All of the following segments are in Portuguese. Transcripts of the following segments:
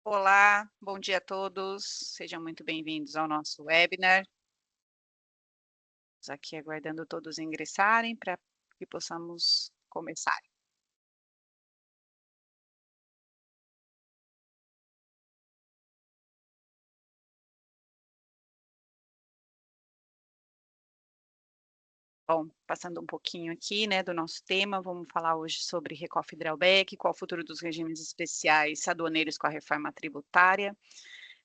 Olá, bom dia a todos. Sejam muito bem-vindos ao nosso webinar. Estamos aqui aguardando todos ingressarem para que possamos começar. Bom, passando um pouquinho aqui, né, do nosso tema, vamos falar hoje sobre Recoff e Drawback, qual o futuro dos regimes especiais aduaneiros com a reforma tributária.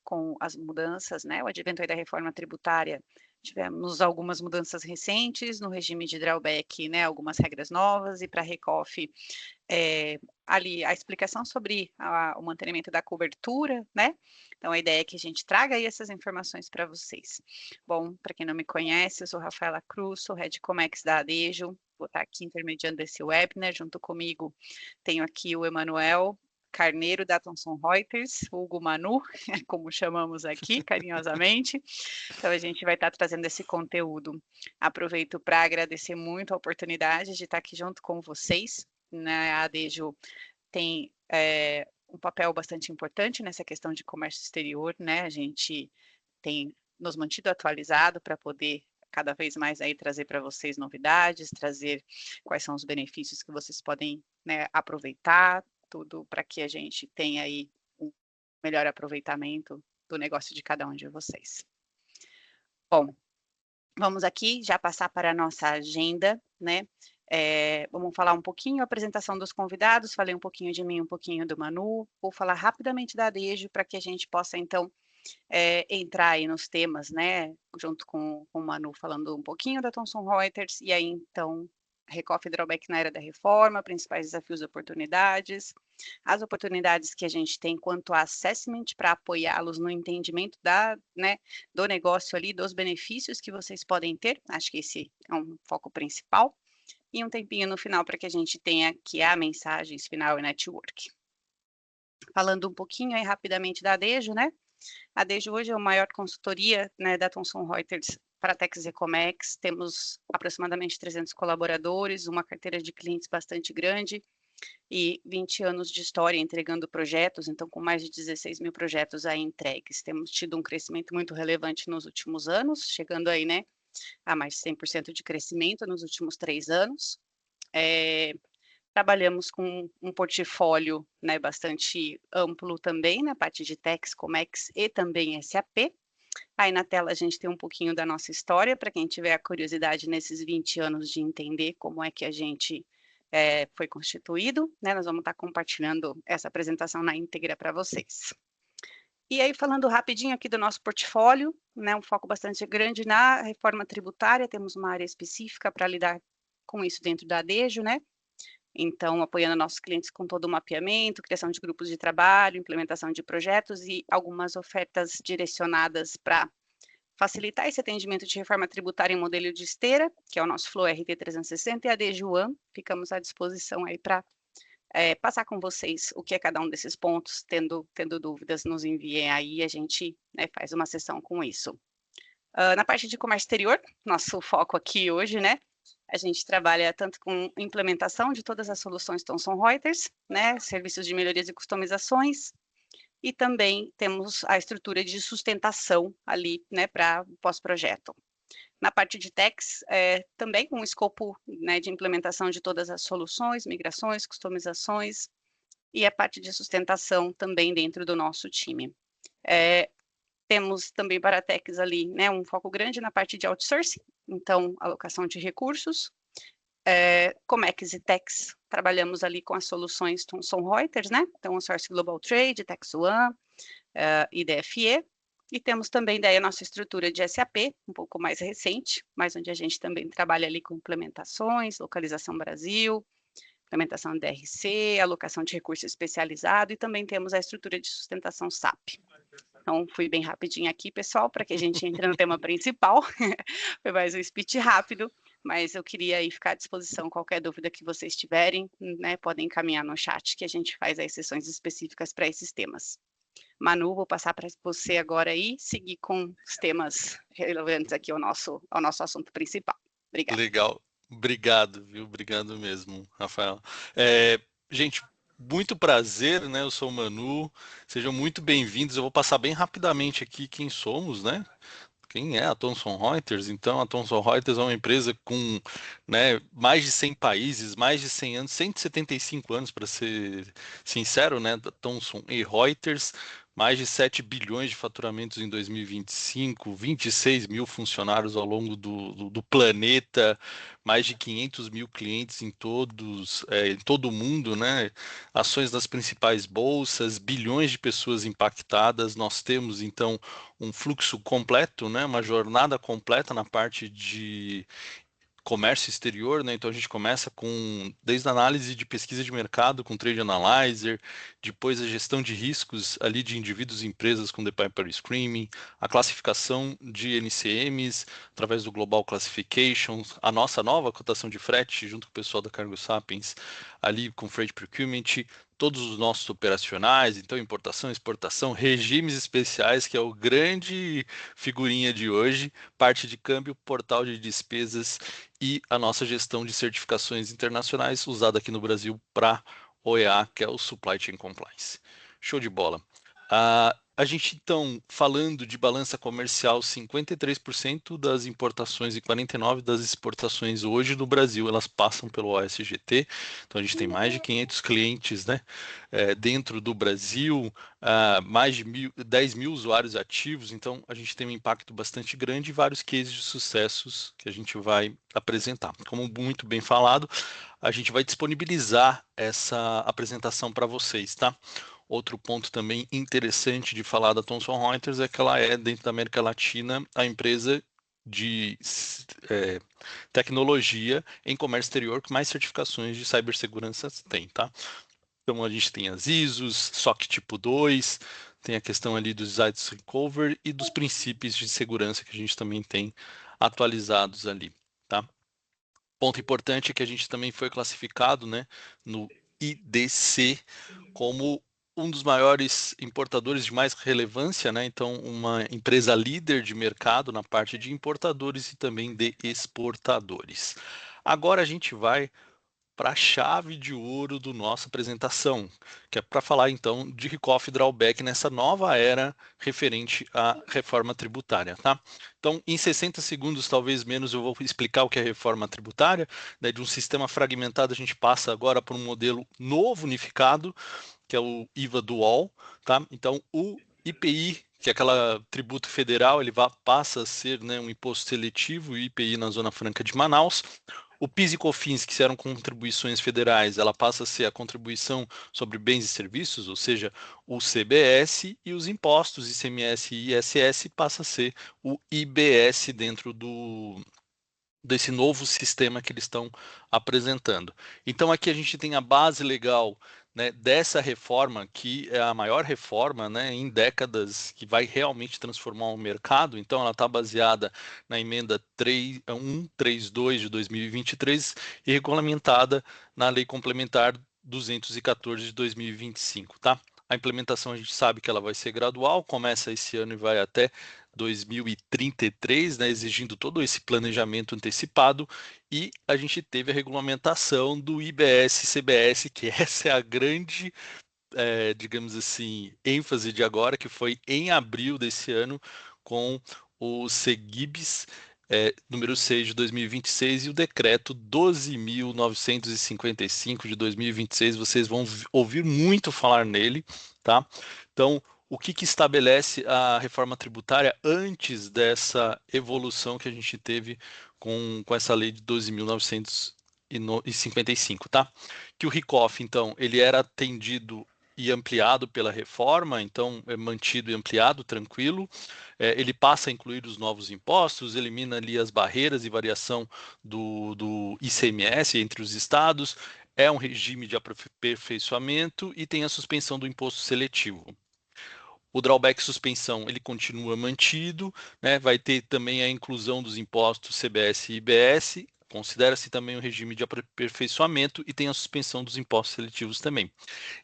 Com as mudanças, né, o advento aí da reforma tributária, tivemos algumas mudanças recentes no regime de drawback, né, algumas regras novas e para Recoff, ali a explicação sobre o mantenimento da cobertura, né, então a ideia é que a gente traga aí essas informações para vocês. Bom, para quem não me conhece, eu sou Rafaela Cruz, sou Head Comex da Adejo, vou estar aqui intermediando esse webinar, junto comigo tenho aqui o Emanuel Carneiro da Thomson Reuters, vulgo Manu, como chamamos aqui carinhosamente. Então a gente vai estar trazendo esse conteúdo. Aproveito para agradecer muito a oportunidade de estar aqui junto com vocês, né, a Adejo tem, um papel bastante importante nessa questão de comércio exterior, né, a gente tem nos mantido atualizado para poder cada vez mais aí trazer para vocês novidades, trazer quais são os benefícios que vocês podem, né, aproveitar, tudo para que a gente tenha aí um melhor aproveitamento do negócio de cada um de vocês. Bom, vamos aqui já passar para a nossa agenda, né, vamos falar um pouquinho, a apresentação dos convidados, falei um pouquinho de mim, um pouquinho do Manu, vou falar rapidamente da Adejo para que a gente possa então, entrar aí nos temas, né, junto com o Manu falando um pouquinho da Thomson Reuters, e aí então, Recoff e Drawback na era da reforma, principais desafios e oportunidades, as oportunidades que a gente tem quanto a assessment para apoiá-los no entendimento né, do negócio ali, dos benefícios que vocês podem ter, acho que esse é um foco principal, e um tempinho no final para que a gente tenha aqui a mensagens final e network. Falando um pouquinho aí rapidamente da Adejo, né, a Adejo hoje é a maior consultoria, né, da Thomson Reuters para Techs e Comex, temos aproximadamente 300 colaboradores, uma carteira de clientes bastante grande e 20 anos de história entregando projetos, então com mais de 16.000 projetos aí entregues. Temos tido um crescimento muito relevante nos últimos anos, chegando aí, né, a mais de 100% de crescimento nos últimos 3 anos. Eh, Trabalhamos com um portfólio, né, bastante amplo também na parte de Techs, Comex e também SAP. Aí na tela a gente tem um pouquinho da nossa história, para quem tiver a curiosidade nesses 20 anos de entender como é que a gente, foi constituído, né, nós vamos estar compartilhando essa apresentação na íntegra para vocês. E aí falando rapidinho aqui do nosso portfólio, né, um foco bastante grande na reforma tributária, temos uma área específica para lidar com isso dentro da Adejo, né, então apoiando nossos clientes com todo o mapeamento, criação de grupos de trabalho, implementação de projetos e algumas ofertas direcionadas para facilitar esse atendimento de reforma tributária em modelo de esteira, que é o nosso Flow RT 360 e a DGUAM, ficamos à disposição aí para passar com vocês o que é cada um desses pontos, tendo dúvidas, nos enviem aí, a gente, né, faz uma sessão com isso. Na parte de comércio exterior, nosso foco aqui hoje, né, a gente trabalha tanto com implementação de todas as soluções Thomson Reuters, né, serviços de melhorias e customizações, e também temos a estrutura de sustentação ali, né, para pós-projeto. Na parte de techs, também um escopo, né, de implementação de todas as soluções, migrações, customizações, e a parte de sustentação também dentro do nosso time. Temos também para techs ali, né, um foco grande na parte de outsourcing, então alocação de recursos. Comex e techs, trabalhamos ali com as soluções Thomson Reuters, né, então o Source Global Trade, Tax One, e DFE, e temos também daí a nossa estrutura de SAP, um pouco mais recente, mas onde a gente também trabalha ali com implementações, localização Brasil, implementação DRC, alocação de recurso especializado, e também temos a estrutura de sustentação SAP. Então, fui bem rapidinho aqui, pessoal, para que a gente entre no tema principal. Foi mais um speech rápido, mas eu queria aí ficar à disposição, qualquer dúvida que vocês tiverem, né, podem encaminhar no chat, que a gente faz aí sessões específicas para esses temas. Manu, vou passar para você agora aí, seguir com os temas relevantes aqui ao nosso assunto principal. Obrigada. Legal. Obrigado, viu? Obrigado mesmo, Rafael. Gente, Muito prazer, né? Eu sou o Manu. Sejam muito bem-vindos. Eu vou passar bem rapidamente aqui quem somos, né? Quem é a Thomson Reuters? Então, a Thomson Reuters é uma empresa com, né, mais de 100 países, mais de 100 anos, 175 anos para ser sincero, né? Da Thomson e Reuters, mais de 7 bilhões de faturamentos em 2025, 26 mil funcionários ao longo do planeta, mais de 500 mil clientes em todo o mundo, né? Ações das principais bolsas, bilhões de pessoas impactadas. Nós temos, então, um fluxo completo, né, uma jornada completa na parte de comércio exterior, né? Então a gente começa com desde a análise de pesquisa de mercado com Trade Analyzer, depois a gestão de riscos ali de indivíduos e empresas com The Piper Screening, a classificação de NCMs através do Global Classification, a nossa nova cotação de frete junto com o pessoal da Cargo Sapiens ali com Freight Procurement, todos os nossos operacionais, então importação, exportação, regimes especiais, que é o grande figurinha de hoje, parte de câmbio, portal de despesas e a nossa gestão de certificações internacionais usada aqui no Brasil para OEA, que é o Supply Chain Compliance. Show de bola. A gente então, falando de balança comercial, 53% das importações e 49% das exportações hoje no Brasil, elas passam pelo OSGT. Então a gente tem mais de 500 clientes, né, dentro do Brasil, mais de 10 mil usuários ativos, então a gente tem um impacto bastante grande e vários cases de sucessos que a gente vai apresentar. Como muito bem falado, a gente vai disponibilizar essa apresentação para vocês, tá? Outro ponto também interessante de falar da Thomson Reuters é que ela é, dentro da América Latina, a empresa de tecnologia em comércio exterior que mais certificações de cibersegurança tem, tá? Então a gente tem as ISOs, SOC tipo 2, tem a questão ali dos Sites Recovery e dos princípios de segurança que a gente também tem atualizados ali, tá? Ponto importante é que a gente também foi classificado, né, no IDC como um dos maiores importadores de mais relevância, né? Então, uma empresa líder de mercado na parte de importadores e também de exportadores. Agora a gente vai para a chave de ouro da nossa apresentação, que é para falar então de Ricoff Drawback nessa nova era referente à reforma tributária, tá? Então, em 60 segundos, talvez menos, eu vou explicar o que é reforma tributária, né? De um sistema fragmentado, a gente passa agora para um modelo novo unificado, que é o IVA Dual, tá? Então, o IPI, que é aquela tributo federal, passa a ser, né, um imposto seletivo, o IPI na Zona Franca de Manaus. O PIS e COFINS, que eram contribuições federais, ela passa a ser a contribuição sobre bens e serviços, ou seja, o CBS, e os impostos ICMS e ISS passa a ser o IBS dentro desse novo sistema que eles estão apresentando. Então aqui a gente tem a base legal, né, dessa reforma, que é a maior reforma, né, em décadas, que vai realmente transformar o mercado. Então ela está baseada na emenda 132 de 2023 e regulamentada na Lei Complementar 214 de 2025, tá? A implementação a gente sabe que ela vai ser gradual, começa esse ano e vai até 2033, né, exigindo todo esse planejamento antecipado, e a gente teve a regulamentação do IBS-CBS, que essa é a grande, digamos assim, ênfase de agora, que foi em abril desse ano, com o SEGIBS, número 6 de 2026 e o decreto 12.955 de 2026. Vocês vão ouvir muito falar nele, tá? Então, o que estabelece a reforma tributária antes dessa evolução que a gente teve com essa lei de 12.955, tá? Que o RICOF, então, ele era atendido e ampliado pela reforma, então é mantido e ampliado, tranquilo. Ele passa a incluir os novos impostos, elimina ali as barreiras e variação do ICMS entre os estados, é um regime de aperfeiçoamento e tem a suspensão do imposto seletivo. O drawback suspensão ele continua mantido, né? Vai ter também a inclusão dos impostos CBS e IBS, considera-se também o regime de aperfeiçoamento e tem a suspensão dos impostos seletivos também.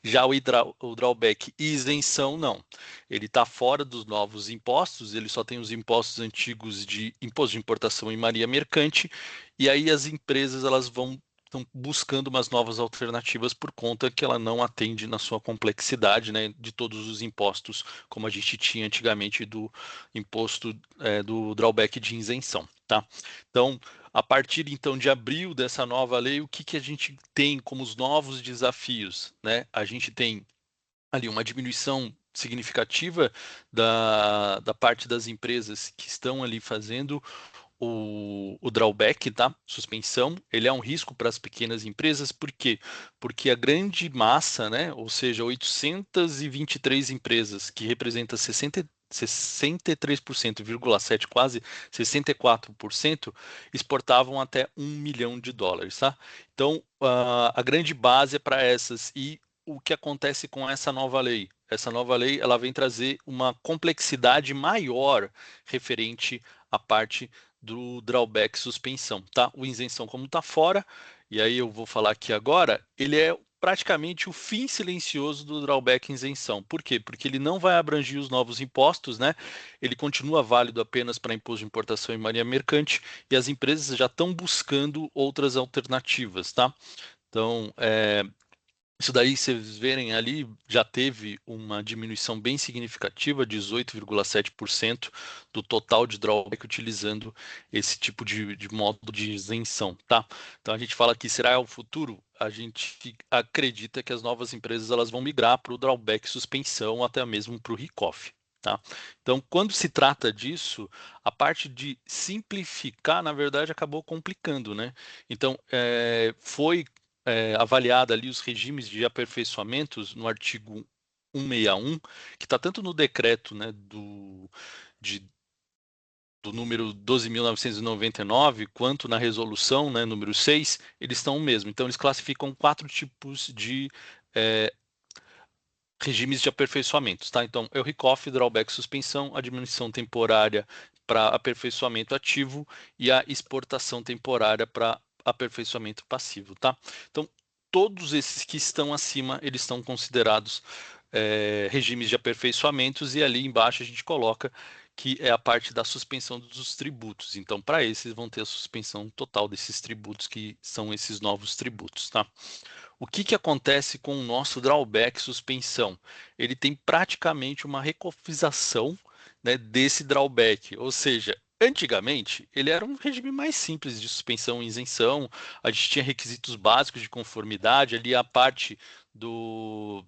Já o drawback e isenção, não. Ele está fora dos novos impostos, ele só tem os impostos antigos de imposto de importação e maria mercante, e aí as empresas elas vão estão buscando umas novas alternativas por conta que ela não atende na sua complexidade, né, de todos os impostos, como a gente tinha antigamente do imposto do drawback de isenção, tá? Então, a partir então de abril dessa nova lei, o que a gente tem como os novos desafios, né? A gente tem ali uma diminuição significativa da parte das empresas que estão ali fazendo o drawback, tá? Suspensão, ele é um risco para as pequenas empresas, por quê? Porque a grande massa, né, ou seja, 823 empresas, que representa 63,7%, quase 64%, exportavam até US$ 1 milhão, tá? Então, a grande base é para essas. E o que acontece com essa nova lei? Essa nova lei, ela vem trazer uma complexidade maior referente à parte do drawback suspensão, tá? O isenção, como está fora, e aí eu vou falar aqui agora, ele é praticamente o fim silencioso do drawback isenção. Por quê? Porque ele não vai abranger os novos impostos, né? Ele continua válido apenas para imposto de importação e marinha mercante, e as empresas já estão buscando outras alternativas, tá? Então, isso daí, vocês verem ali, já teve uma diminuição bem significativa, 18,7% do total de drawback utilizando esse tipo de modo de isenção, tá? Então a gente fala que será o futuro, a gente acredita que as novas empresas elas vão migrar para o drawback suspensão, até mesmo para o RICOF. Tá? Então, quando se trata disso, a parte de simplificar, na verdade, acabou complicando, né? Então, foi avaliada ali os regimes de aperfeiçoamentos no artigo 161, que está tanto no decreto, né, do número 12.999, quanto na resolução, né, número 6, eles estão o mesmo. Então, eles classificam 4 tipos de regimes de aperfeiçoamentos, tá? Então, é o RICOF, drawback suspensão, a diminuição temporária para aperfeiçoamento ativo e a exportação temporária para aperfeiçoamento passivo, tá? Então, todos esses que estão acima, eles estão considerados regimes de aperfeiçoamentos, e ali embaixo a gente coloca que é a parte da suspensão dos tributos. Então, para esses, vão ter a suspensão total desses tributos, que são esses novos tributos, tá? O que acontece com o nosso drawback suspensão? Ele tem praticamente uma recofização, né, desse drawback, ou seja, antigamente ele era um regime mais simples de suspensão e isenção, a gente tinha requisitos básicos de conformidade, ali a parte do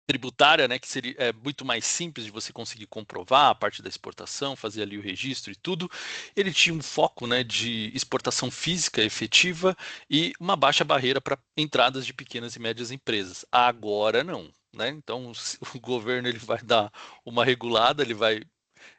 tributária, né, que seria muito mais simples de você conseguir comprovar a parte da exportação, fazer ali o registro e tudo. Ele tinha um foco, né, de exportação física efetiva e uma baixa barreira para entradas de pequenas e médias empresas. Agora não, né? Então o governo ele vai dar uma regulada, ele vai,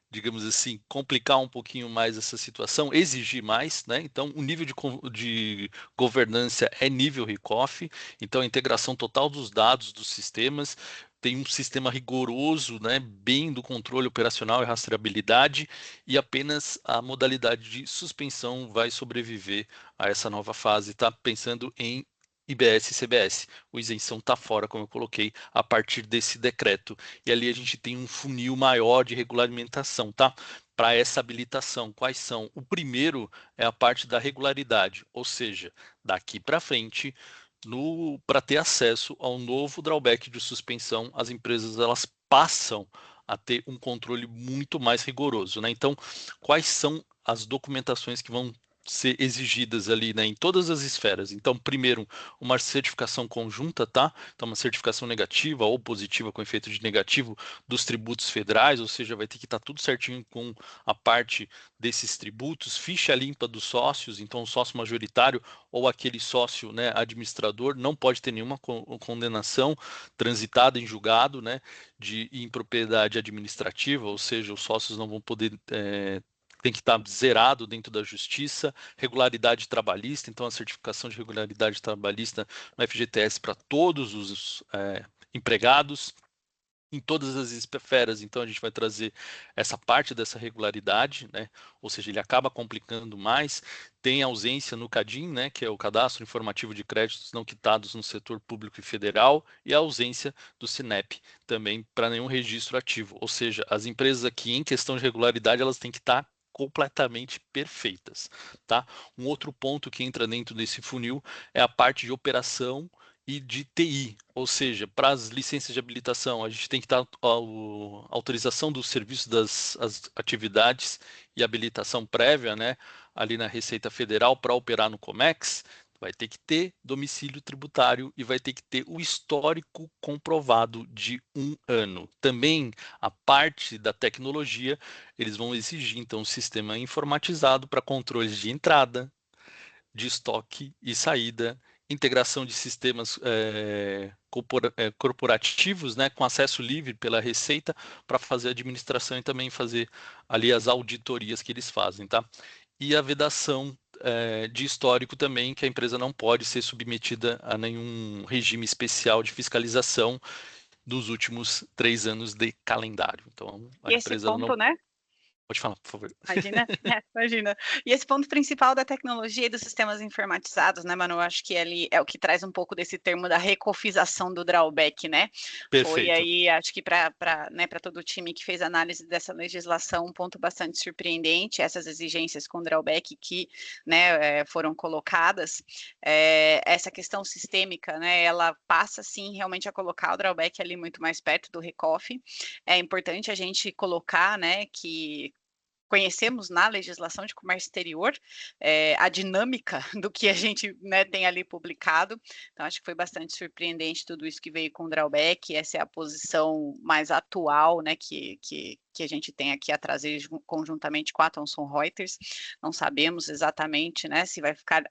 digamos assim, complicar um pouquinho mais essa situação, exigir mais, né? Então, o nível de governança é nível RICOF, então a integração total dos dados dos sistemas, tem um sistema rigoroso, né, bem do controle operacional e rastreabilidade, e apenas a modalidade de suspensão vai sobreviver a essa nova fase, tá? Pensando em IBS e CBS. O isenção está fora, como eu coloquei, a partir desse decreto. E ali a gente tem um funil maior de regulamentação, tá? Para essa habilitação, quais são? O primeiro é a parte da regularidade, ou seja, daqui para frente, para ter acesso ao novo drawback de suspensão, as empresas elas passam a ter um controle muito mais rigoroso, né? Então, quais são as documentações que vão ser exigidas ali, né, em todas as esferas? Então, primeiro, uma certificação conjunta, tá? Então, uma certificação negativa ou positiva com efeito de negativo dos tributos federais, ou seja, vai ter que estar tudo certinho com a parte desses tributos, ficha limpa dos sócios, então o sócio majoritário ou aquele sócio, né, administrador não pode ter nenhuma condenação transitada em julgado, né, de impropriedade administrativa, ou seja, os sócios não vão poder tem que estar zerado dentro da justiça, regularidade trabalhista, então a certificação de regularidade trabalhista no FGTS para todos os empregados, em todas as esferas. Então a gente vai trazer essa parte dessa regularidade, né? Ou seja, ele acaba complicando mais. Tem ausência no CADIM, né, que é o Cadastro Informativo de Créditos Não Quitados no Setor Público e Federal, e a ausência do SINEP também para nenhum registro ativo. Ou seja, as empresas aqui em questão de regularidade, elas têm que estar completamente perfeitas, tá? Um outro ponto que entra dentro desse funil é a parte de operação e de TI, ou seja, para as licenças de habilitação, a gente tem que dar a autorização do serviço das atividades e habilitação prévia, né, ali na Receita Federal para operar no Comex, vai ter que ter domicílio tributário e vai ter que ter o histórico comprovado de 1 ano. Também a parte da tecnologia, eles vão exigir então um sistema informatizado para controles de entrada, de estoque e saída, integração de sistemas corporativos, né, com acesso livre pela Receita para fazer a administração e também fazer ali as auditorias que eles fazem, tá? E a vedação de histórico também, que a empresa não pode ser submetida a nenhum regime especial de fiscalização dos últimos 3 anos de calendário. Então, a E esse empresa não ponto, né? pode falar, por favor. Imagina, imagina. E esse ponto principal da tecnologia e dos sistemas informatizados, né, Manu, acho que ali é o que traz um pouco desse termo da recofização do drawback, né? Foi Perfeito. aí, acho que para né, para todo o time que fez análise dessa legislação, um ponto bastante surpreendente, essas exigências com drawback que, né, foram colocadas, essa questão sistêmica, né, ela passa, sim, realmente a colocar o drawback ali muito mais perto do recof. É importante a gente colocar, né, que conhecemos na legislação de comércio exterior a dinâmica do que a gente, né, tem ali publicado. Então, acho que foi bastante surpreendente tudo isso que veio com o drawback. Essa é a posição mais atual, né, que a gente tem aqui a trazer conjuntamente com a Thomson Reuters. Não sabemos exatamente, né, se vai ficar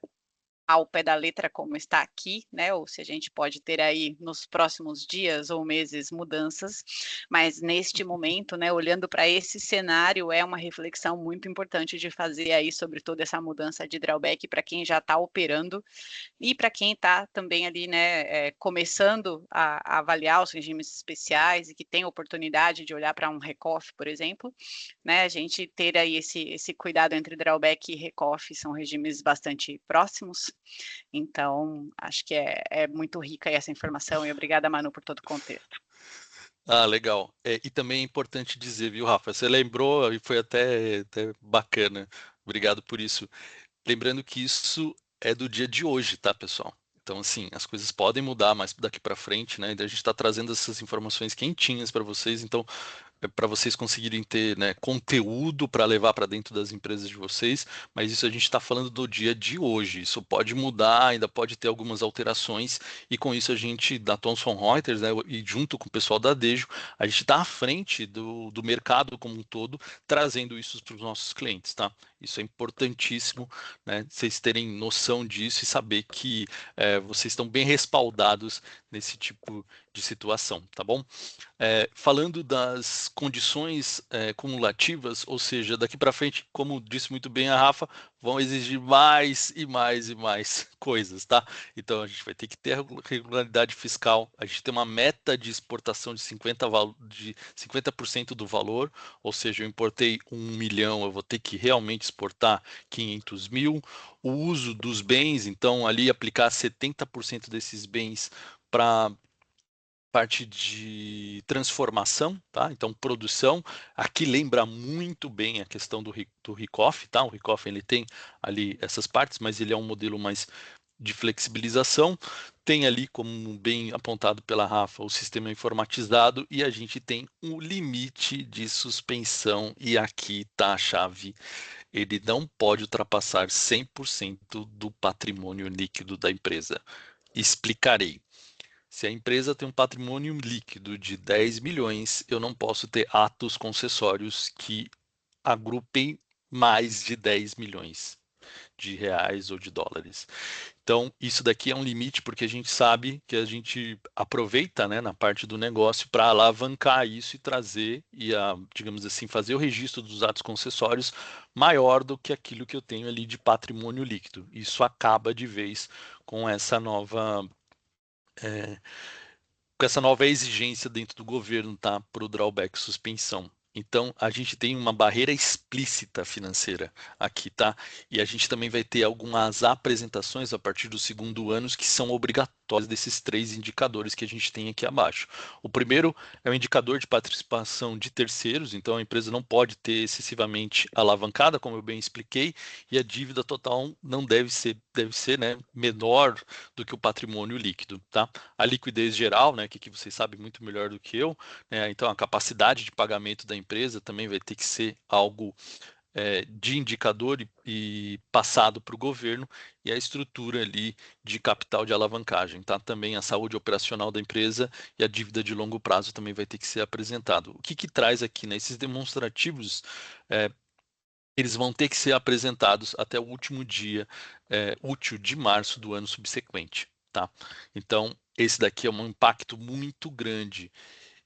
ao pé da letra como está aqui, né, ou se a gente pode ter aí nos próximos dias ou meses mudanças, mas neste momento, né, olhando para esse cenário, é uma reflexão muito importante de fazer aí sobre toda essa mudança de drawback para quem já está operando e para quem está também ali, né, começando a avaliar os regimes especiais e que tem oportunidade de olhar para um recof, por exemplo, né, a gente ter aí esse cuidado entre drawback e recof, são regimes bastante próximos, então acho que é muito rica essa informação e obrigada, Manu, por todo o contexto. Ah, legal. E também é importante dizer, viu, Rafa? Você lembrou e foi até bacana. Obrigado por isso. Lembrando que isso é do dia de hoje, tá, pessoal? Então, assim, as coisas podem mudar mais daqui para frente, né? E a gente está trazendo essas informações quentinhas para vocês. Então, para vocês conseguirem ter, né, conteúdo para levar para dentro das empresas de vocês, mas isso a gente está falando do dia de hoje. Isso pode mudar, ainda pode ter algumas alterações, e com isso a gente, da Thomson Reuters, né, e junto com o pessoal da Dejo, a gente está à frente do mercado como um todo, trazendo isso para os nossos clientes, tá? Isso é importantíssimo, né, vocês terem noção disso e saber que vocês estão bem respaldados nesse tipo de situação, tá bom? Falando das condições cumulativas, ou seja, daqui para frente, como disse muito bem a Rafa, vão exigir mais e mais e mais coisas, tá? Então a gente vai ter que ter regularidade fiscal, a gente tem uma meta de exportação de 50% do valor, ou seja, eu importei 1 milhão, eu vou ter que realmente exportar 500 mil. O uso dos bens, então ali aplicar 70% desses bens para parte de transformação, tá? Então produção, aqui lembra muito bem a questão do Recoff, tá? O Recoff ele tem ali essas partes, mas ele é um modelo mais de flexibilização, tem ali, como bem apontado pela Rafa, o sistema informatizado e a gente tem um limite de suspensão e aqui está a chave, ele não pode ultrapassar 100% do patrimônio líquido da empresa. Explicarei. Se a empresa tem um patrimônio líquido de 10 milhões, eu não posso ter atos concessórios que agrupem mais de 10 milhões de reais ou de dólares. Então, isso daqui é um limite porque a gente sabe que a gente aproveita, né, na parte do negócio para alavancar isso e trazer digamos assim, fazer o registro dos atos concessórios maior do que aquilo que eu tenho ali de patrimônio líquido. Isso acaba de vez com essa nova exigência dentro do governo, tá, para o drawback suspensão. Então, a gente tem uma barreira explícita financeira aqui, tá? E a gente também vai ter algumas apresentações a partir do segundo ano que são somatórias desses 3 indicadores que a gente tem aqui abaixo. O primeiro é o indicador de participação de terceiros, então a empresa não pode ter excessivamente alavancada, como eu bem expliquei, e a dívida total não deve ser, né, menor do que o patrimônio líquido, tá? A liquidez geral, né, que vocês sabem muito melhor do que eu, né, então a capacidade de pagamento da empresa também vai ter que ser algo de indicador e passado para o governo, e a estrutura ali de capital de alavancagem, tá? Também a saúde operacional da empresa e a dívida de longo prazo também vai ter que ser apresentado. O que traz aqui, né? Esses demonstrativos, eles vão ter que ser apresentados até o último dia útil de março do ano subsequente, tá? Então, esse daqui é um impacto muito grande.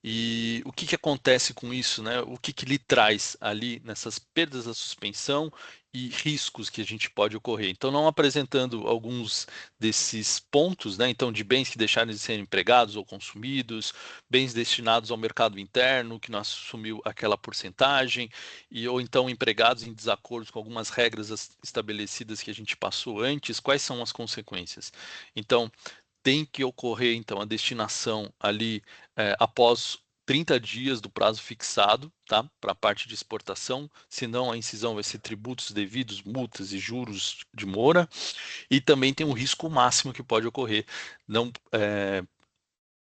E o que acontece com isso, né? O que lhe traz ali nessas perdas da suspensão e riscos que a gente pode ocorrer. Então, não apresentando alguns desses pontos, né? Então, de bens que deixaram de ser empregados ou consumidos, bens destinados ao mercado interno, que não assumiu aquela porcentagem, ou então empregados em desacordo com algumas regras estabelecidas que a gente passou antes, quais são as consequências? Então, tem que ocorrer, então, a destinação ali após 30 dias do prazo fixado, tá? Para a parte de exportação, senão a incisão vai ser tributos devidos, multas e juros de mora, e também tem um risco máximo que pode ocorrer, não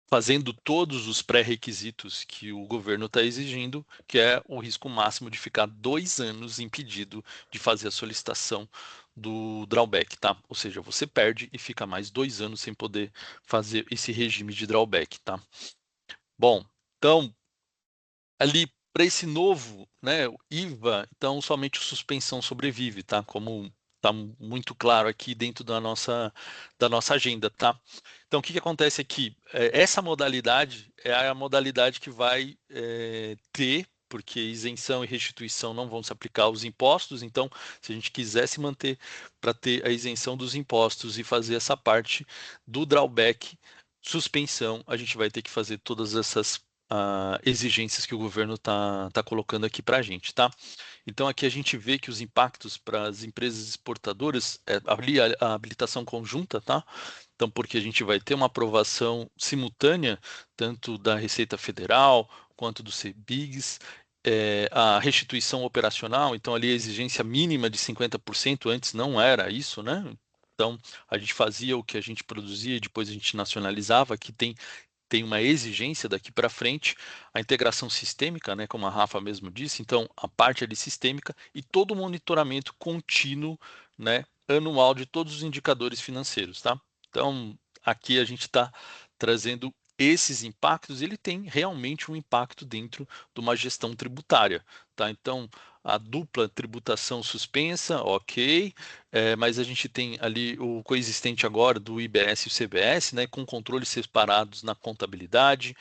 fazendo todos os pré-requisitos que o governo está exigindo, que é o risco máximo de ficar 2 anos impedido de fazer a solicitação do drawback, tá? Ou seja, você perde e fica mais 2 anos sem poder fazer esse regime de drawback, tá? Bom, então ali para esse novo, né, o IVA, então somente a suspensão sobrevive, tá? Como está muito claro aqui dentro da nossa agenda, tá? Então, o que acontece aqui? Essa modalidade é a modalidade que vai ter, porque isenção e restituição não vão se aplicar aos impostos, então, se a gente quiser se manter para ter a isenção dos impostos e fazer essa parte do drawback, suspensão, a gente vai ter que fazer todas essas exigências que o governo tá colocando aqui para a gente, tá? Então aqui a gente vê que os impactos para as empresas exportadoras, ali a habilitação conjunta, tá? Então, porque a gente vai ter uma aprovação simultânea, tanto da Receita Federal quanto do CBIGS, a restituição operacional, então ali a exigência mínima de 50%, antes não era isso, né? Então, a gente fazia o que a gente produzia e depois a gente nacionalizava, que tem uma exigência daqui para frente, a integração sistêmica, né, como a Rafa mesmo disse, então a parte ali sistêmica e todo o monitoramento contínuo, né, anual de todos os indicadores financeiros, tá? Então, aqui a gente está trazendo esses impactos, ele tem realmente um impacto dentro de uma gestão tributária, tá? Então, a dupla tributação suspensa, ok, mas a gente tem ali o coexistente agora do IBS e o CBS, né, com controles separados na contabilidade,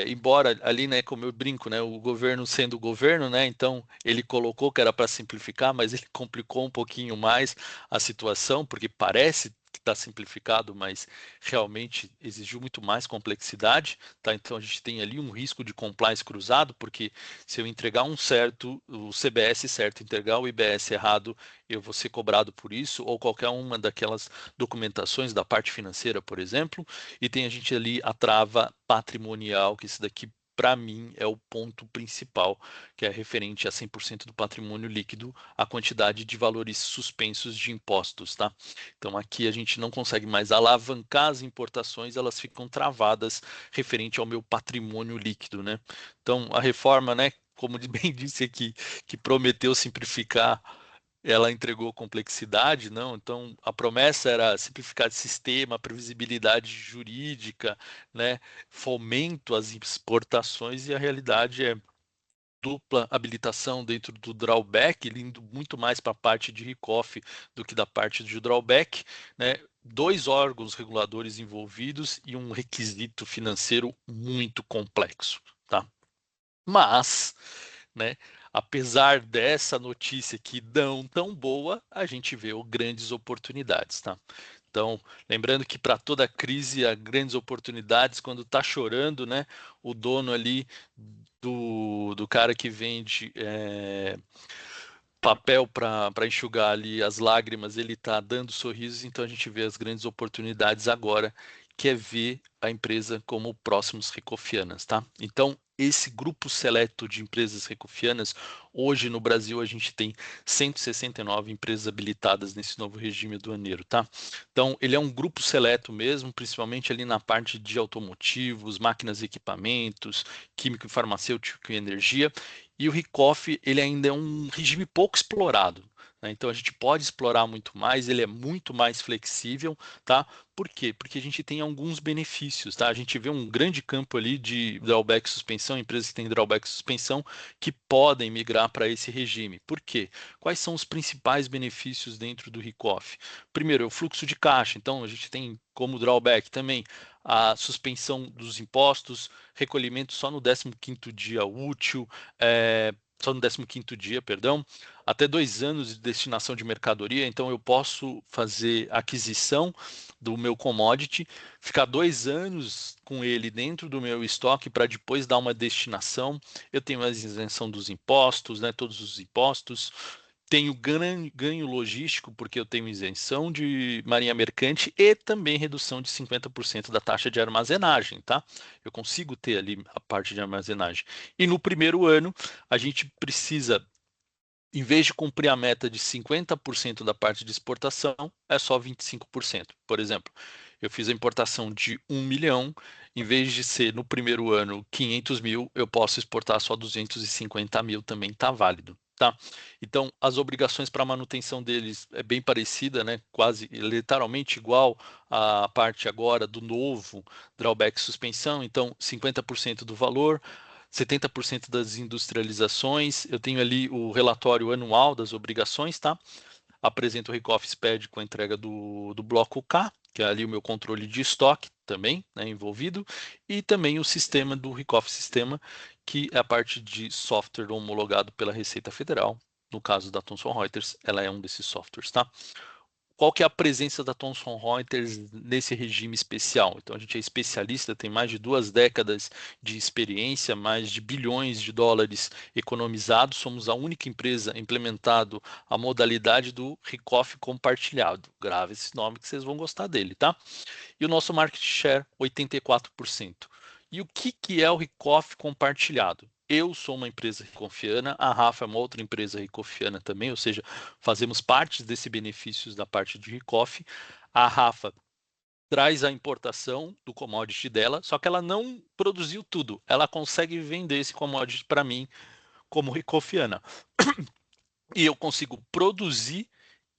embora ali, né, como eu brinco, né, o governo sendo o governo, né, então ele colocou que era para simplificar, mas ele complicou um pouquinho mais a situação, porque parece que está simplificado, mas realmente exigiu muito mais complexidade, tá? Então a gente tem ali um risco de compliance cruzado, porque se eu entregar um certo, o CBS certo, entregar o IBS errado, eu vou ser cobrado por isso, ou qualquer uma daquelas documentações da parte financeira, por exemplo, e tem a gente ali a trava patrimonial, que esse daqui para mim é o ponto principal, que é referente a 100% do patrimônio líquido, a quantidade de valores suspensos de impostos, tá? Então aqui a gente não consegue mais alavancar as importações, elas ficam travadas referente ao meu patrimônio líquido, né? Então a reforma, né, como bem disse aqui, que prometeu simplificar, ela entregou complexidade, não? Então, a promessa era simplificar o sistema, previsibilidade jurídica, né? Fomento às exportações, e a realidade é dupla habilitação dentro do drawback, indo muito mais para a parte de recoff do que da parte de drawback, né? 2 órgãos reguladores envolvidos e um requisito financeiro muito complexo, tá? Mas, né, apesar dessa notícia que não tão boa, a gente vê grandes oportunidades, tá? Então, lembrando que para toda crise há grandes oportunidades. Quando está chorando, né, o dono ali do cara que vende papel para enxugar ali as lágrimas, ele está dando sorrisos, então a gente vê as grandes oportunidades agora, que é ver a empresa como próximos recofianas, tá? Então, esse grupo seleto de empresas recofianas, hoje no Brasil a gente tem 169 empresas habilitadas nesse novo regime aduaneiro, tá? Então, ele é um grupo seleto mesmo, principalmente ali na parte de automotivos, máquinas e equipamentos, químico e farmacêutico e energia, e o Recoff, ele ainda é um regime pouco explorado, né? Então a gente pode explorar muito mais, ele é muito mais flexível, tá? Por quê? Porque a gente tem alguns benefícios, tá? A gente vê um grande campo ali de drawback suspensão, empresas que têm drawback suspensão, que podem migrar para esse regime. Por quê? Quais são os principais benefícios dentro do Recoff? Primeiro, é o fluxo de caixa. Então a gente tem como drawback também a suspensão dos impostos, recolhimento só no 15º dia útil, só no 15º dia, perdão, até 2 anos de destinação de mercadoria, então eu posso fazer aquisição do meu commodity, ficar 2 anos com ele dentro do meu estoque para depois dar uma destinação. Eu tenho a isenção dos impostos, né, todos os impostos. Tenho ganho logístico, porque eu tenho isenção de marinha mercante e também redução de 50% da taxa de armazenagem, tá? Eu consigo ter ali a parte de armazenagem. E no primeiro ano, a gente precisa, em vez de cumprir a meta de 50% da parte de exportação, é só 25%. Por exemplo, eu fiz a importação de 1 milhão, em vez de ser no primeiro ano 500 mil, eu posso exportar só 250 mil, também está válido. Tá? Então, as obrigações para manutenção deles é bem parecida, né? Quase literalmente igual à parte agora do novo drawback suspensão. Então, 50% do valor, 70% das industrializações. Eu tenho ali o relatório anual das obrigações, tá? Apresento o Recoff SPED com a entrega do bloco K, que é ali o meu controle de estoque também, né, envolvido, e também o sistema do Recoff Sistema, que é a parte de software homologado pela Receita Federal. No caso da Thomson Reuters, ela é um desses softwares, tá? Qual que é a presença da Thomson Reuters nesse regime especial? Então a gente é especialista, tem mais de 2 décadas de experiência, mais de bilhões de dólares economizados. Somos a única empresa implementado a modalidade do Recoff compartilhado. Grave esse nome que vocês vão gostar dele, tá? E o nosso market share 84%. E o que é o Recoff compartilhado? Eu sou uma empresa ricofiana, a Rafa é uma outra empresa ricofiana também, ou seja, fazemos parte desses benefícios da parte de Recoff. A Rafa traz a importação do commodity dela, só que ela não produziu tudo. Ela consegue vender esse commodity para mim como ricofiana. E eu consigo produzir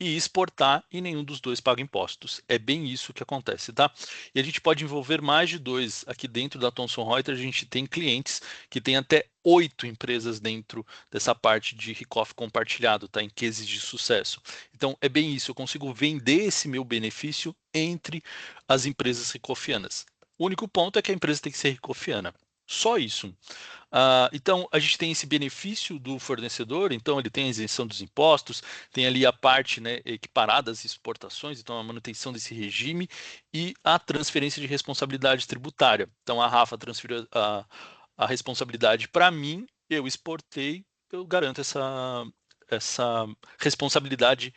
e exportar e nenhum dos dois paga impostos. É bem isso que acontece, tá? E a gente pode envolver mais de 2. Aqui dentro da Thomson Reuters, a gente tem clientes que tem até 8 empresas dentro dessa parte de Recoff compartilhado, tá? Em cases de sucesso. Então, é bem isso. Eu consigo vender esse meu benefício entre as empresas recoffianas. O único ponto é que a empresa tem que ser recoffiana. Só isso. Então, a gente tem esse benefício do fornecedor, então ele tem a isenção dos impostos, tem ali a parte, né, equiparada às exportações, então a manutenção desse regime e a transferência de responsabilidade tributária. Então, a Rafa transferiu a responsabilidade para mim, eu exportei, eu garanto essa responsabilidade,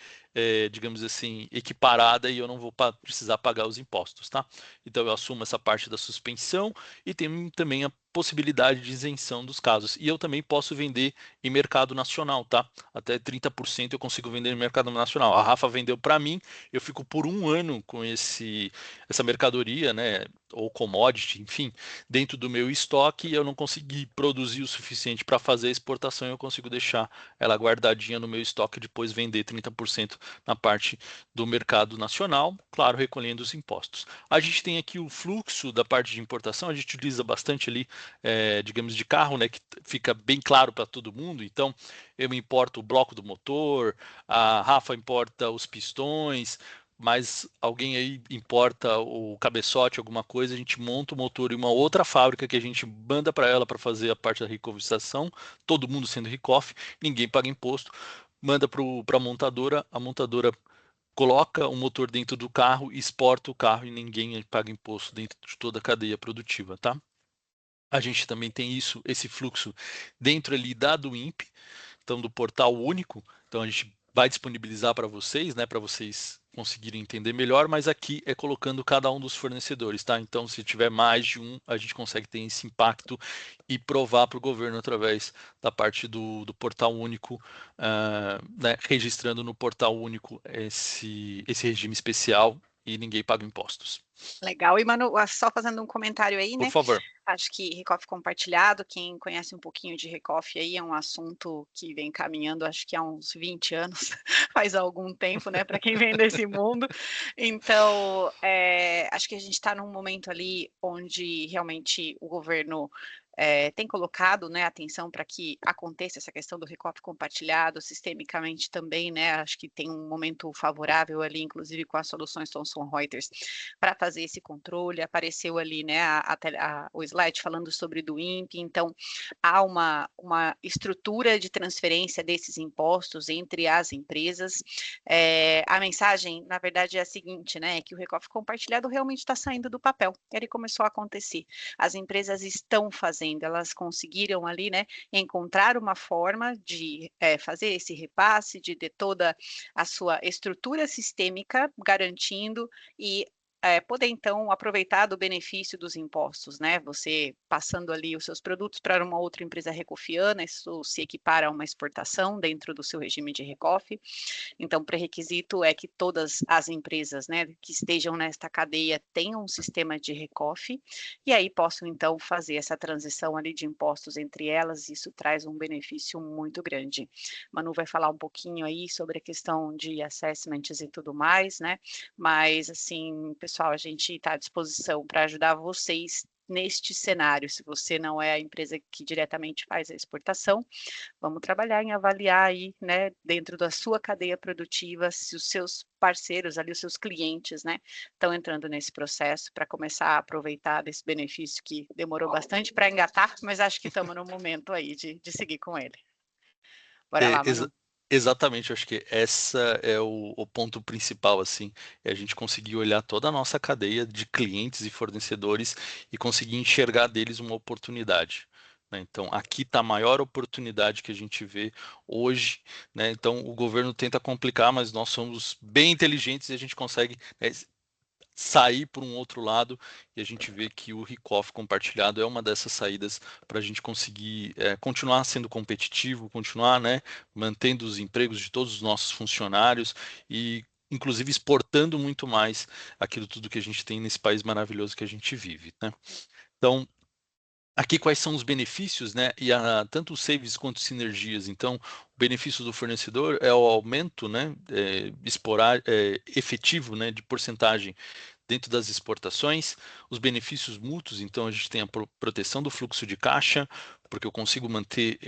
digamos assim, equiparada e eu não vou precisar pagar os impostos, tá? Então eu assumo essa parte da suspensão e tem também a possibilidade de isenção dos casos. E eu também posso vender em mercado nacional, tá? Até 30% eu consigo vender em mercado nacional. A Rafa vendeu para mim, eu fico por 1 ano com essa mercadoria, né? Ou commodity, enfim, dentro do meu estoque, e eu não consegui produzir o suficiente para fazer a exportação, eu consigo deixar ela guardadinha no meu estoque e depois vender 30% na parte do mercado nacional, claro, recolhendo os impostos. A gente tem aqui o fluxo da parte de importação, a gente utiliza bastante ali, digamos, de carro, né, que fica bem claro para todo mundo. Então, eu importo o bloco do motor, a Rafa importa os pistões, mas alguém aí importa o cabeçote, alguma coisa, a gente monta o motor em uma outra fábrica que a gente manda para ela para fazer a parte da recovistação, todo mundo sendo Recoff, ninguém paga imposto, manda para a montadora coloca o motor dentro do carro, exporta o carro e ninguém paga imposto dentro de toda a cadeia produtiva, tá? A gente também tem esse fluxo dentro ali da do INPE, questão do portal único, então a gente vai disponibilizar para vocês, né, para vocês conseguirem entender melhor, mas aqui é colocando cada um dos fornecedores, tá? Então, se tiver mais de um, a gente consegue ter esse impacto e provar para o governo através da parte do portal único, né, registrando no portal único esse regime especial e ninguém paga impostos. Legal. E, Manu, só fazendo um comentário aí, Por né? favor. Acho que Recoff compartilhado, quem conhece um pouquinho de Recoff aí, é um assunto que vem caminhando, acho que há uns 20 anos, faz algum tempo, né, para quem vem desse mundo. Então, acho que a gente está num momento ali onde realmente o governo tem colocado, né, atenção para que aconteça essa questão do Recoff compartilhado, sistemicamente também, né, acho que tem um momento favorável ali, inclusive com as soluções Thomson Reuters, para fazer esse controle. Apareceu ali, né, o slide falando sobre do INPE, então há uma estrutura de transferência desses impostos entre as empresas. A mensagem, na verdade, é a seguinte, né, que o Recoff compartilhado realmente está saindo do papel, ele começou a acontecer. As empresas estão fazendo, elas conseguiram ali, né, encontrar uma forma de fazer esse repasse, de ter toda a sua estrutura sistêmica, garantindo e poder então aproveitar do benefício dos impostos, né? Você passando ali os seus produtos para uma outra empresa recofiana, isso se equipara a uma exportação dentro do seu regime de recof. Então, o pré-requisito é que todas as empresas, né, que estejam nesta cadeia tenham um sistema de recof e aí possam então fazer essa transição ali de impostos entre elas. Isso traz um benefício muito grande. Manu vai falar um pouquinho aí sobre a questão de assessments e tudo mais, né? Mas assim, pessoal, a gente está à disposição para ajudar vocês neste cenário. Se você não é a empresa que diretamente faz a exportação, vamos trabalhar em avaliar aí, né, dentro da sua cadeia produtiva, se os seus parceiros ali, os seus clientes, né, estão entrando nesse processo para começar a aproveitar desse benefício que demorou bastante para engatar, mas acho que estamos no momento aí de seguir com ele. Bora É, lá, Manu. exatamente, eu acho que essa é o ponto principal, assim, é a gente conseguir olhar toda a nossa cadeia de clientes e fornecedores e conseguir enxergar deles uma oportunidade, né? Então, aqui está a maior oportunidade que a gente vê hoje, né? Então, o governo tenta complicar, mas nós somos bem inteligentes e a gente consegue, né, sair por um outro lado, e a gente vê que o Recoff compartilhado é uma dessas saídas para a gente conseguir continuar sendo competitivo, continuar, né, mantendo os empregos de todos os nossos funcionários e inclusive exportando muito mais aquilo tudo que a gente tem nesse país maravilhoso que a gente vive, né? Então, aqui quais são os benefícios, né? E tanto os saves quanto sinergias. Então, o benefício do fornecedor é o aumento, né, efetivo, né, de porcentagem dentro das exportações, os benefícios mútuos, então a gente tem a proteção do fluxo de caixa, porque eu consigo manter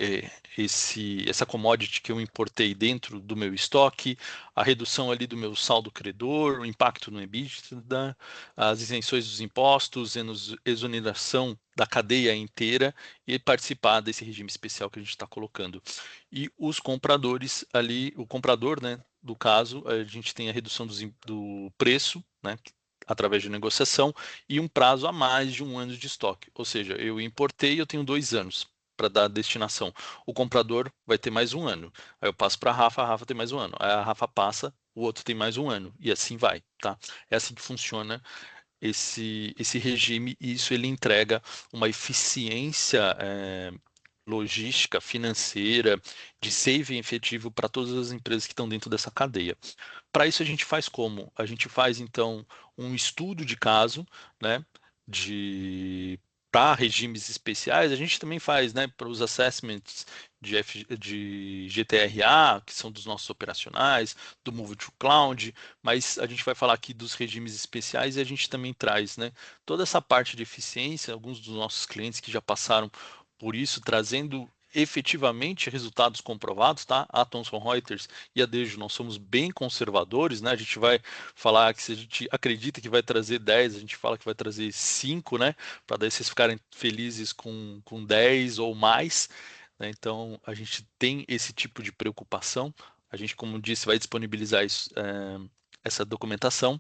essa commodity que eu importei dentro do meu estoque, a redução ali do meu saldo credor, o impacto no EBITDA, as isenções dos impostos, exoneração da cadeia inteira e participar desse regime especial que a gente está colocando. E os compradores ali, o comprador, né, do caso, a gente tem a redução do preço, né, através de negociação, e um prazo a mais de 1 ano de estoque. Ou seja, eu importei, eu tenho 2 anos para dar a destinação. O comprador vai ter mais 1 ano. Aí eu passo para a Rafa tem mais 1 ano. Aí a Rafa passa, o outro tem mais 1 ano. E assim vai, tá? É assim que funciona esse regime, e isso ele entrega uma eficiência logística, financeira, de saving efetivo para todas as empresas que estão dentro dessa cadeia. Para isso a gente faz como? A gente faz então um estudo de caso, né, de para regimes especiais, a gente também faz, né, para os assessments de GTRA, que são dos nossos operacionais, do Move to Cloud, mas a gente vai falar aqui dos regimes especiais e a gente também traz, né, toda essa parte de eficiência, alguns dos nossos clientes que já passaram por isso, trazendo efetivamente resultados comprovados, tá? A Thomson Reuters e a Dejo, nós somos bem conservadores, né? A gente vai falar que se a gente acredita que vai trazer 10, a gente fala que vai trazer 5, né? Para daí vocês ficarem felizes com 10 ou mais, né? Então, a gente tem esse tipo de preocupação. A gente, como disse, vai disponibilizar isso, essa documentação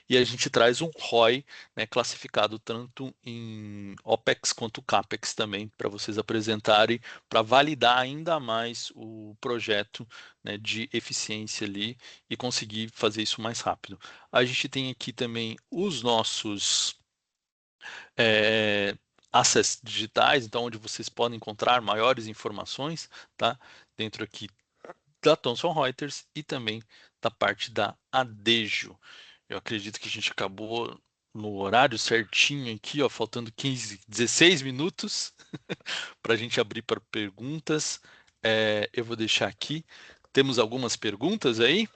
e a gente traz um ROI, né, classificado tanto em OPEX quanto CAPEX também, para vocês apresentarem, para validar ainda mais o projeto, né, de eficiência ali e conseguir fazer isso mais rápido. A gente tem aqui também os nossos assets digitais, então onde vocês podem encontrar maiores informações, tá? Dentro aqui da Thomson Reuters e também da parte da Adejo. Eu acredito que a gente acabou no horário certinho aqui, ó, faltando 15, 16 minutos para a gente abrir para perguntas. Eu vou deixar aqui. Temos algumas perguntas aí?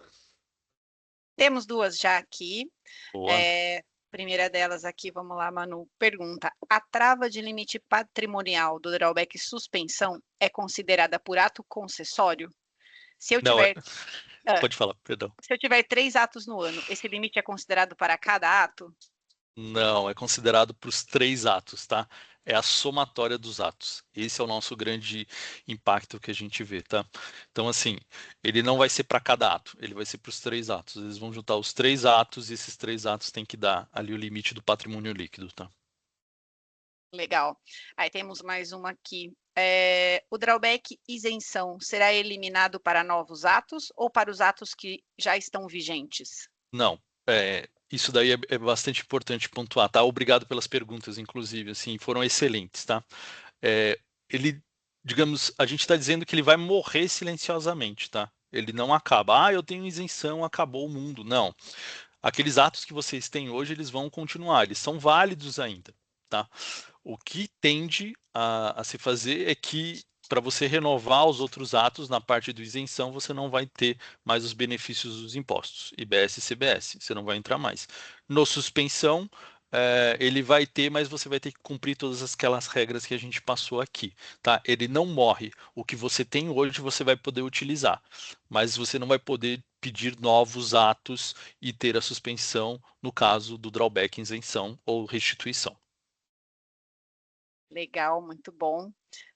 Temos duas já aqui. Boa. Primeira delas aqui, vamos lá, Manu. Pergunta: a trava de limite patrimonial do drawback suspensão é considerada por ato concessório? Se eu Não, tiver, ah, pode falar, perdão. se eu tiver 3 atos no ano, esse limite é considerado para cada ato? Não, é considerado para os 3 atos, tá? É a somatória dos atos. Esse é o nosso grande impacto que a gente vê, tá? Então, assim, ele não vai ser para cada ato, ele vai ser para os 3 atos. Eles vão juntar os 3 atos e esses 3 atos têm que dar ali o limite do patrimônio líquido, tá? Legal. Aí temos mais uma aqui. O drawback isenção será eliminado para novos atos ou para os atos que já estão vigentes? Não, isso daí é bastante importante pontuar, tá? Obrigado pelas perguntas, inclusive, assim, foram excelentes, tá? Ele, digamos, a gente está dizendo que ele vai morrer silenciosamente, tá? Ele não acaba. Ah, eu tenho isenção, acabou o mundo. Não. Aqueles atos que vocês têm hoje, eles vão continuar, eles são válidos ainda, tá? O que tende a se fazer é que para você renovar os outros atos na parte do isenção, você não vai ter mais os benefícios dos impostos, IBS e CBS, você não vai entrar mais. No suspensão, ele vai ter, mas você vai ter que cumprir todas aquelas regras que a gente passou aqui, tá? Ele não morre. O que você tem hoje você vai poder utilizar, mas você não vai poder pedir novos atos e ter a suspensão no caso do drawback, isenção ou restituição. Legal, muito bom.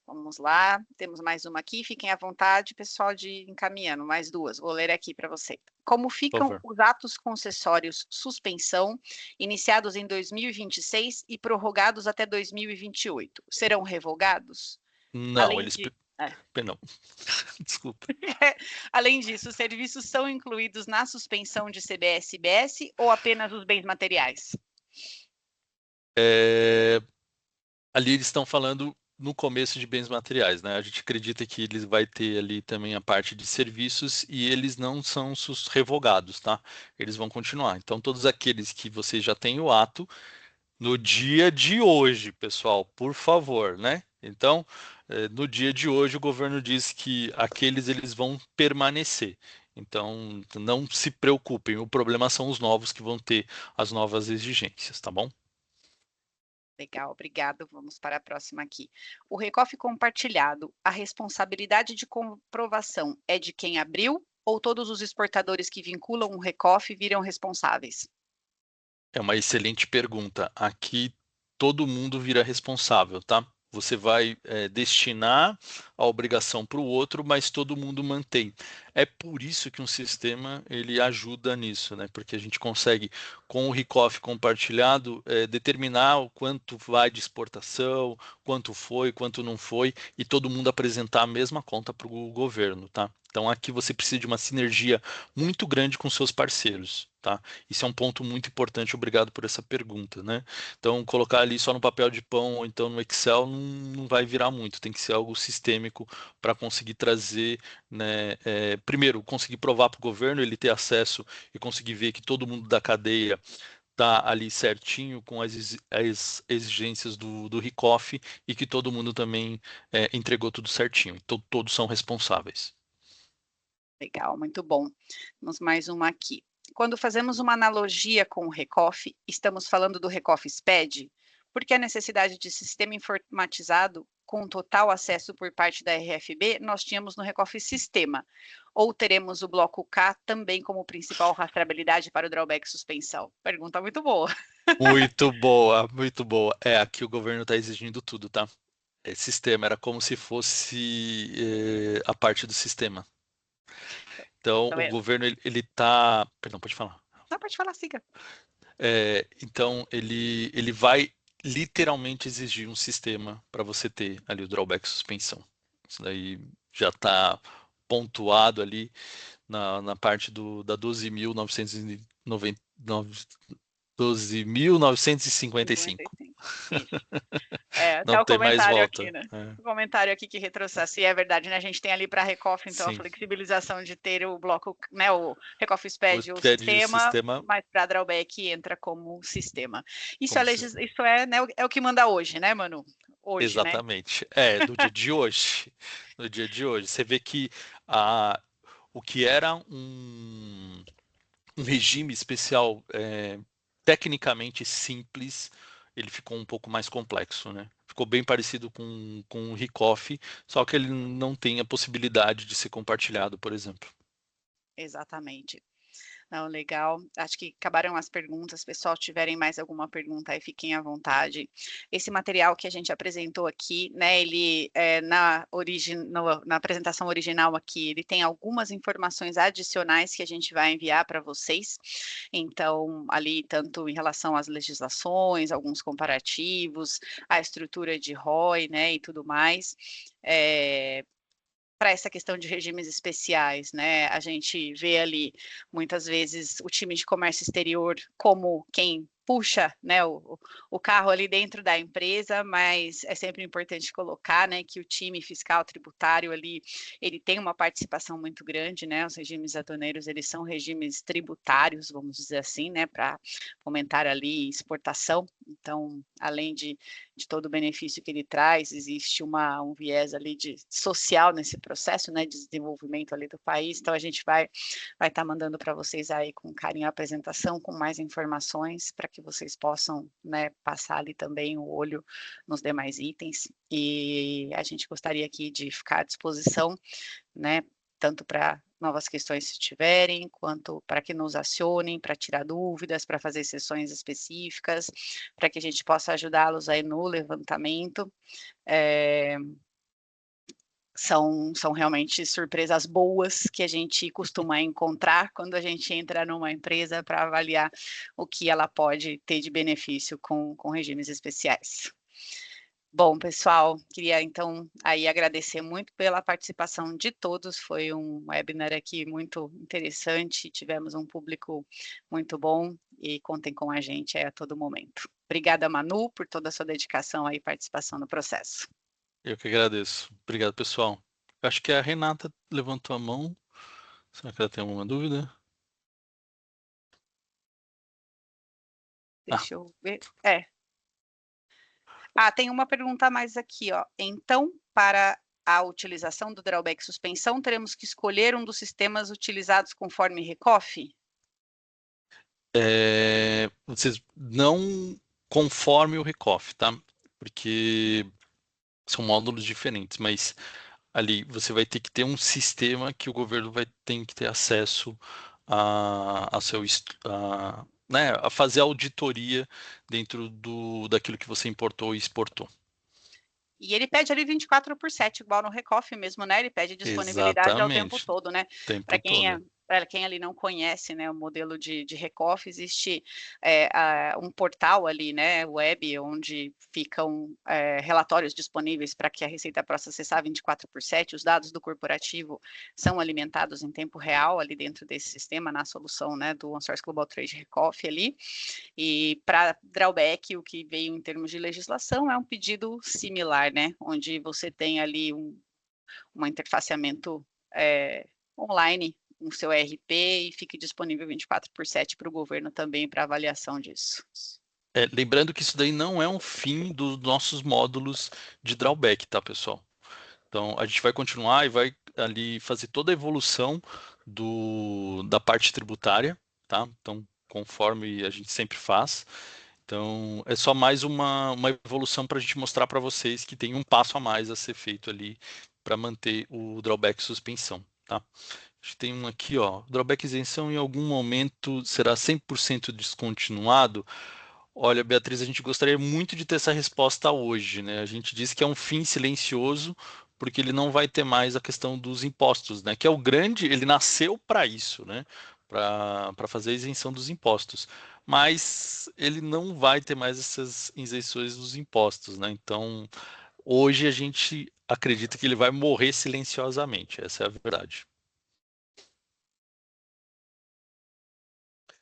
Vamos lá, temos mais uma aqui. Fiquem à vontade, pessoal, de ir encaminhando. Mais duas, vou ler aqui para você. Como Por ficam favor. os atos concessórios suspensão, iniciados em 2026 e prorrogados até 2028? Serão revogados? Não, Além eles. de, é, Perdão, desculpa. além disso, os serviços são incluídos na suspensão de CBS e IBS ou apenas os bens materiais? Ali eles estão falando no começo de bens materiais, né? A gente acredita que eles vai ter ali também a parte de serviços e eles não são revogados, tá? Eles vão continuar. Então, todos aqueles que você já tem o ato no dia de hoje, pessoal, por favor, né? Então, no dia de hoje, o governo diz que aqueles eles vão permanecer. Então, não se preocupem, o problema são os novos que vão ter as novas exigências, tá bom? Legal, obrigado. Vamos para a próxima aqui. O Recoff compartilhado, a responsabilidade de comprovação é de quem abriu ou todos os exportadores que vinculam o Recoff viram responsáveis? É uma excelente pergunta. Aqui todo mundo vira responsável, tá? Você vai destinar a obrigação para o outro, mas todo mundo mantém. É por isso que um sistema ele ajuda nisso, né? Porque a gente consegue, com o Recoff compartilhado, determinar o quanto vai de exportação, quanto foi, quanto não foi, e todo mundo apresentar a mesma conta para o governo, tá? Então aqui você precisa de uma sinergia muito grande com seus parceiros, tá? Isso é um ponto muito importante. Obrigado por essa pergunta, né? Então, colocar ali só no papel de pão ou então no Excel não vai virar muito. Tem que ser algo sistêmico para conseguir trazer, né? Primeiro, conseguir provar para o governo, ele ter acesso e conseguir ver que todo mundo da cadeia está ali certinho com as exigências do Recoff e que todo mundo também entregou tudo certinho. Então, todos são responsáveis. Legal, muito bom. Temos mais uma aqui. Quando fazemos uma analogia com o Recoff, estamos falando do Recoff SPED, porque a necessidade de sistema informatizado com total acesso por parte da RFB, nós tínhamos no Recoff Sistema. Ou teremos o bloco K também como principal rastreabilidade para o drawback suspensão? Pergunta muito boa. Muito boa, muito boa. Aqui o governo está exigindo tudo, tá? Sistema, era como se fosse a parte do sistema. Então, Então, o governo, ele tá. Perdão, pode falar. Não, pode falar, siga. Então, ele vai literalmente exigir um sistema para você ter ali o drawback suspensão. Isso daí já está pontuado ali na parte da 12.990 12.955. 55. Isso. Até Não o tem mais comentário volta. aqui, né? O comentário aqui que retrocesse, e é verdade, né? A gente tem ali para Recoff, então, a Sim. flexibilização de ter o bloco, né? O Recoff SPED, o Pede o sistema, sistema. mas para drawback entra como sistema. Isso Como isso é, né, é o que manda hoje, né, Manu? Hoje, né? Exatamente. No dia de hoje. No dia de hoje. Você vê que o que era um regime especial tecnicamente simples, ele ficou um pouco mais complexo, né? Ficou bem parecido com o Ricoff, só que ele não tem a possibilidade de ser compartilhado, por exemplo. Exatamente. Não, legal. Acho que acabaram as perguntas. Se o pessoal tiverem mais alguma pergunta aí, fiquem à vontade. Esse material que a gente apresentou aqui, né, ele na apresentação original aqui, ele tem algumas informações adicionais que a gente vai enviar para vocês. Então, ali, tanto em relação às legislações, alguns comparativos, a estrutura de ROI, né, e tudo mais. Para essa questão de regimes especiais, né? A gente vê ali muitas vezes o time de comércio exterior como quem puxa, né, o carro ali dentro da empresa, mas é sempre importante colocar, né, que o time fiscal tributário ali, ele tem uma participação muito grande, né, os regimes aduaneiros, eles são regimes tributários, vamos dizer assim, né, para fomentar ali exportação, então, além de todo o benefício que ele traz, existe um viés ali de social nesse processo, né, de desenvolvimento ali do país, então a gente vai estar mandando para vocês aí com carinho a apresentação, com mais informações, para que vocês possam, né, passar ali também o olho nos demais itens, e a gente gostaria aqui de ficar à disposição, né, tanto para novas questões se tiverem, quanto para que nos acionem, para tirar dúvidas, para fazer sessões específicas, para que a gente possa ajudá-los aí no levantamento. São realmente surpresas boas que a gente costuma encontrar quando a gente entra numa empresa para avaliar o que ela pode ter de benefício com regimes especiais. Bom, pessoal, queria então aí agradecer muito pela participação de todos, foi um webinar aqui muito interessante, tivemos um público muito bom e contem com a gente aí a todo momento. Obrigada, Manu, por toda a sua dedicação aí e participação no processo. Eu que agradeço. Obrigado, pessoal. Acho que a Renata levantou a mão. Será que ela tem alguma dúvida? Deixa eu ver. Tem uma pergunta a mais aqui, ó. Então, para a utilização do drawback suspensão, teremos que escolher um dos sistemas utilizados conforme Recoff? Vocês não conforme o Recoff, tá? Porque são módulos diferentes, mas ali você vai ter que ter um sistema que o governo vai ter que ter acesso né, a fazer auditoria dentro daquilo que você importou e exportou. E ele pede ali 24/7, igual no Recoff mesmo, né? Ele pede disponibilidade ao tempo Exatamente, todo, né? o tempo Para todo. quem ali não conhece, né, o modelo de Recoff, existe um portal ali, né, web, onde ficam relatórios disponíveis para que a Receita possa acessar 24/7. Os dados do corporativo são alimentados em tempo real ali dentro desse sistema, na solução, né, do OneSource Global Trade Recoff ali. E para drawback, o que veio em termos de legislação é um pedido similar, né, onde você tem ali um interfaceamento online com o seu ERP e fique disponível 24/7 para o governo também para avaliação disso. Lembrando que isso daí não é um fim dos nossos módulos de drawback, tá, pessoal? Então, a gente vai continuar e vai ali fazer toda a evolução da parte tributária, tá? Então, conforme a gente sempre faz. Então, é só mais uma evolução para a gente mostrar para vocês que tem um passo a mais a ser feito ali para manter o drawback suspensão, tá? A gente tem um aqui, ó, drawback isenção em algum momento será 100% descontinuado? Olha, Beatriz, a gente gostaria muito de ter essa resposta hoje, né? A gente diz que é um fim silencioso, porque ele não vai ter mais a questão dos impostos, né? Que é o grande, ele nasceu para isso, né? para fazer a isenção dos impostos. Mas ele não vai ter mais essas isenções dos impostos, né? Então, hoje a gente acredita que ele vai morrer silenciosamente, essa é a verdade.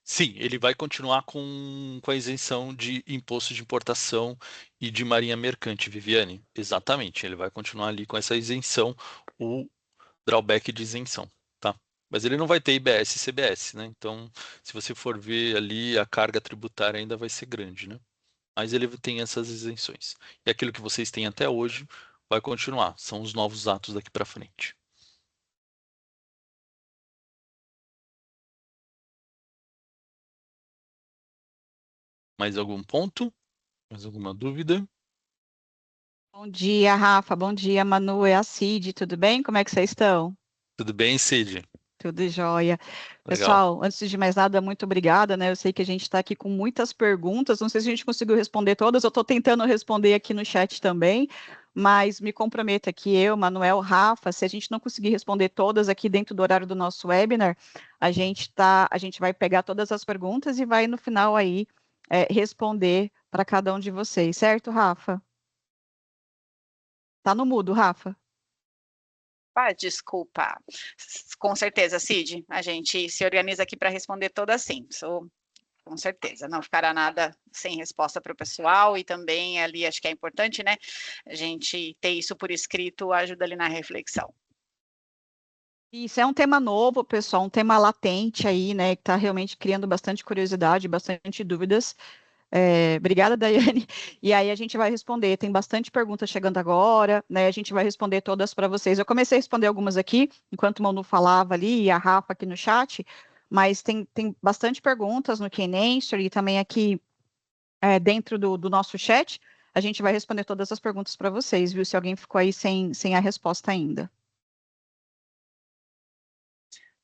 Sim, ele vai continuar com a isenção de imposto de importação e de marinha mercante, Viviane. Exatamente, ele vai continuar ali com essa isenção, o drawback de isenção, tá? Mas ele não vai ter IBS e CBS, né? Então, se você for ver ali, a carga tributária ainda vai ser grande, né? Mas ele tem essas isenções. E aquilo que vocês têm até hoje vai continuar. São os novos atos daqui para frente. Mais algum ponto? Mais alguma dúvida? Bom dia, Rafa. Bom dia, Manu. É a Cid. Tudo bem? Como é que vocês estão? Tudo bem, Cid? Tudo jóia. Legal. Pessoal, antes de mais nada, muito obrigada, né? Eu sei que a gente está aqui com muitas perguntas. Não sei se a gente conseguiu responder todas. Eu estou tentando responder aqui no chat também, mas me comprometo aqui, eu, Manuel, Rafa, se a gente não conseguir responder todas aqui dentro do horário do nosso webinar, a gente vai pegar todas as perguntas e vai no final aí responder para cada um de vocês, certo, Rafa? Tá no mudo, Rafa. Ah, desculpa. Com certeza, Cid. A gente se organiza aqui para responder todas sim. Com certeza. Não ficará nada sem resposta para o pessoal e também ali acho que é importante, né? A gente ter isso por escrito ajuda ali na reflexão. Isso é um tema novo, pessoal, um tema latente aí, né, que está realmente criando bastante curiosidade, bastante dúvidas. Obrigada, Daiane. E aí a gente vai responder. Tem bastante perguntas chegando agora, né? A gente vai responder todas para vocês. Eu comecei a responder algumas aqui, enquanto o Manu falava ali, e a Rafa aqui no chat, mas tem bastante perguntas no Q&A e também aqui dentro do nosso chat. A gente vai responder todas as perguntas para vocês, viu? Se alguém ficou aí sem a resposta ainda.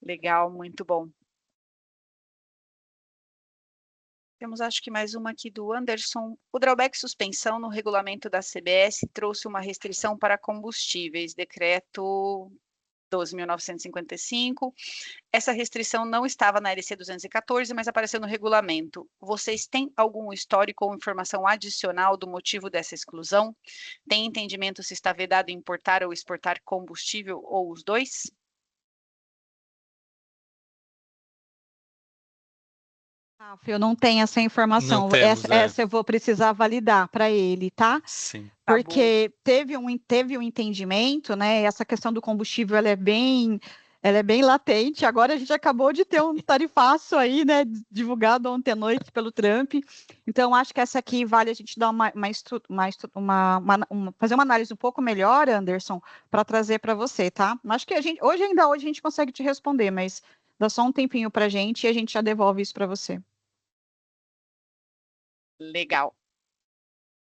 Legal, muito bom. Temos, acho que mais uma aqui do Anderson. O drawback suspensão no regulamento da CBS trouxe uma restrição para combustíveis, decreto 12.955. Essa restrição não estava na LC 214, mas apareceu no regulamento. Vocês têm algum histórico ou informação adicional do motivo dessa exclusão? Tem entendimento se está vedado importar ou exportar combustível ou os dois? Rafa, eu não tenho essa Não informação. temos, Essa eu vou precisar validar para ele, tá? Sim. Tá bom. Porque teve um entendimento, né? Essa questão do combustível ela é bem latente. Agora a gente acabou de ter um tarifaço aí, né? Divulgado ontem à noite pelo Trump. Então, acho que essa aqui vale a gente dar fazer uma análise um pouco melhor, Anderson, para trazer para você, tá? Acho que hoje a gente consegue te responder, mas dá só um tempinho para a gente e a gente já devolve isso para você. Legal.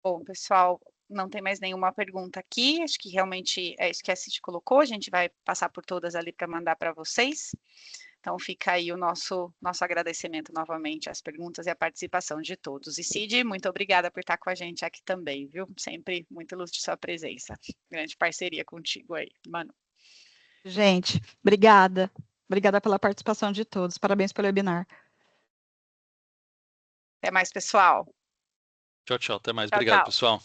Bom, pessoal, não tem mais nenhuma pergunta aqui. Acho que realmente é isso que a Cid colocou. A gente vai passar por todas ali para mandar para vocês. Então, fica aí o nosso agradecimento novamente às perguntas e à participação de todos. E Cid, muito obrigada por estar com a gente aqui também, viu? Sempre muito ilustre sua presença. Grande parceria contigo aí, mano. Gente, obrigada. Obrigada pela participação de todos. Parabéns pelo webinar. Até mais, pessoal. Tchau, tchau. Até mais. Tchau, Obrigado, tchau. pessoal.